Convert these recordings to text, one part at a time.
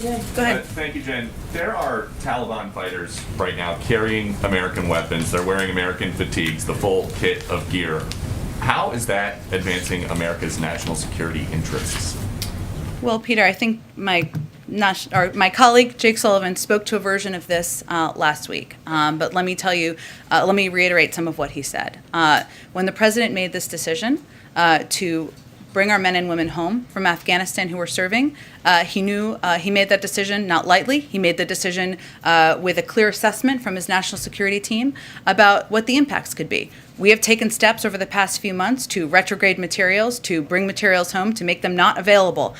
Sorry, Jen. Go ahead. Thank you, Jen. There are Taliban fighters right now carrying American weapons. They're wearing American fatigues, the full kit of gear. How is that advancing America's national security interests? Well, Peter, I think my colleague Jake Sullivan spoke to a version of this last week. But let me reiterate some of what he said. When the president made this decision to bring our men and women home from Afghanistan who were serving, he knew he made that decision not lightly. He made the decision with a clear assessment from his national security team about what the impacts could be. We have taken steps over the past few months to retrograde materials, to bring materials home, to make them not available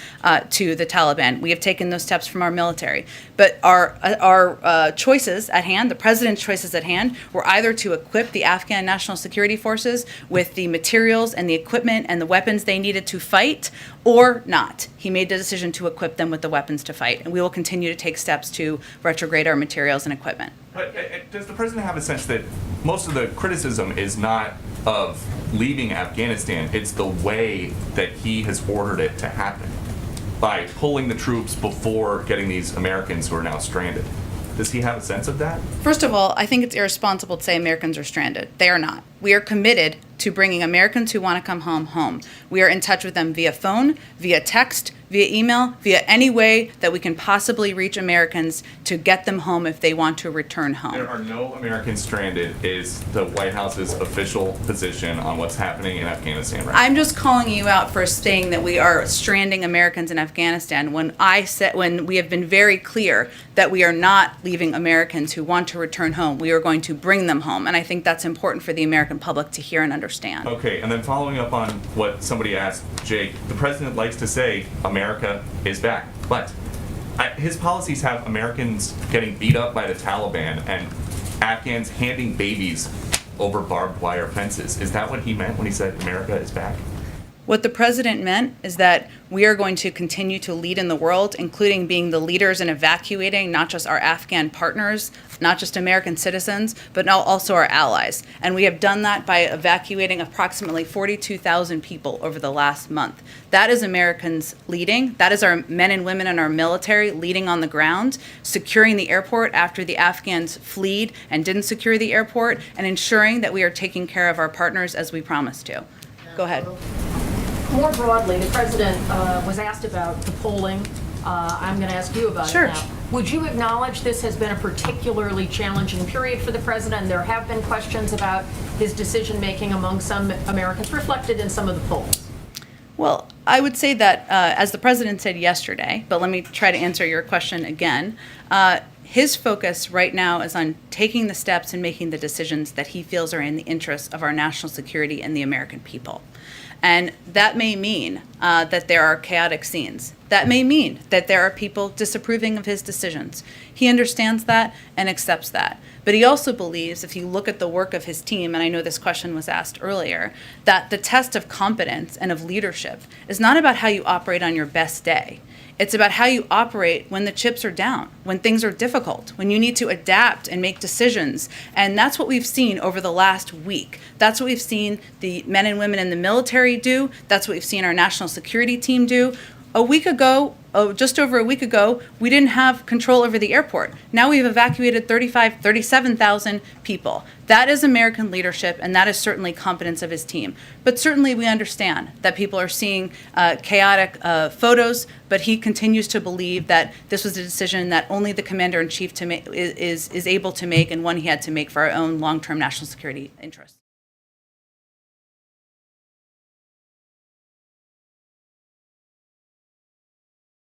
to the Taliban. We have taken those steps from our military. But our choices at hand, the president's choices at hand, were either to equip the Afghan National Security Forces with the materials and the equipment and the weapons they needed to fight, or not. He made the decision to equip them with the weapons to fight, and we will continue to take steps to retrograde our materials and equipment. But does the president have a sense that most of the criticism is not of leaving Afghanistan, it's the way that he has ordered it to happen by pulling the troops before getting these Americans who are now stranded? Does he have a sense of that? First of all, I think it's irresponsible to say Americans are stranded. They are not. We are committed to bringing Americans who want to come home. We are in touch with them via phone, via text, via email, via any way that we can possibly reach Americans to get them home if they want to return home. There are no Americans stranded is the White House's official position on what's happening in Afghanistan right now. I'm just calling you out for saying that we are stranding Americans in Afghanistan when we have been very clear that we are not leaving Americans who want to return home. We are going to bring them home, and I think that's important for the American public to hear and understand. Okay, and then following up on what somebody asked, Jake, the president likes to say America is back, but his policies have Americans getting beat up by the Taliban and Afghans handing babies over barbed wire fences. Is that what he meant when he said America is back? What the president meant is that we are going to continue to lead in the world, including being the leaders in evacuating not just our Afghan partners, not just American citizens, but now also our allies. And we have done that by evacuating approximately 42,000 people over the last month. That is Americans leading. That is our men and women in our military leading on the ground, securing the airport after the Afghans fled and didn't secure the airport, and ensuring that we are taking care of our partners as we promised to. Go ahead. More broadly, the president was asked about the polling. I'm going to ask you about Sure. it now. Would you acknowledge this has been a particularly challenging period for the president? There have been questions about his decision-making among some Americans, reflected in some of the polls. Well, I would say that, as the president said yesterday, but let me try to answer your question again, his focus right now is on taking the steps and making the decisions that he feels are in the interests of our national security and the American people. And that may mean that there are chaotic scenes. That may mean that there are people disapproving of his decisions. He understands that and accepts that. But he also believes, if you look at the work of his team, and I know this question was asked earlier, that the test of competence and of leadership is not about how you operate on your best day. It's about how you operate when the chips are down, when things are difficult, when you need to adapt and make decisions. And that's what we've seen over the last week. That's what we've seen the men and women in the military do. That's what we've seen our national security team do. Just over a week ago, we didn't have control over the airport. Now we've evacuated 37,000 people. That is American leadership, and that is certainly competence of his team. But certainly we understand that people are seeing chaotic photos, but he continues to believe that this was a decision that only the commander-in-chief is able to make, and one he had to make for our own long-term national security interests.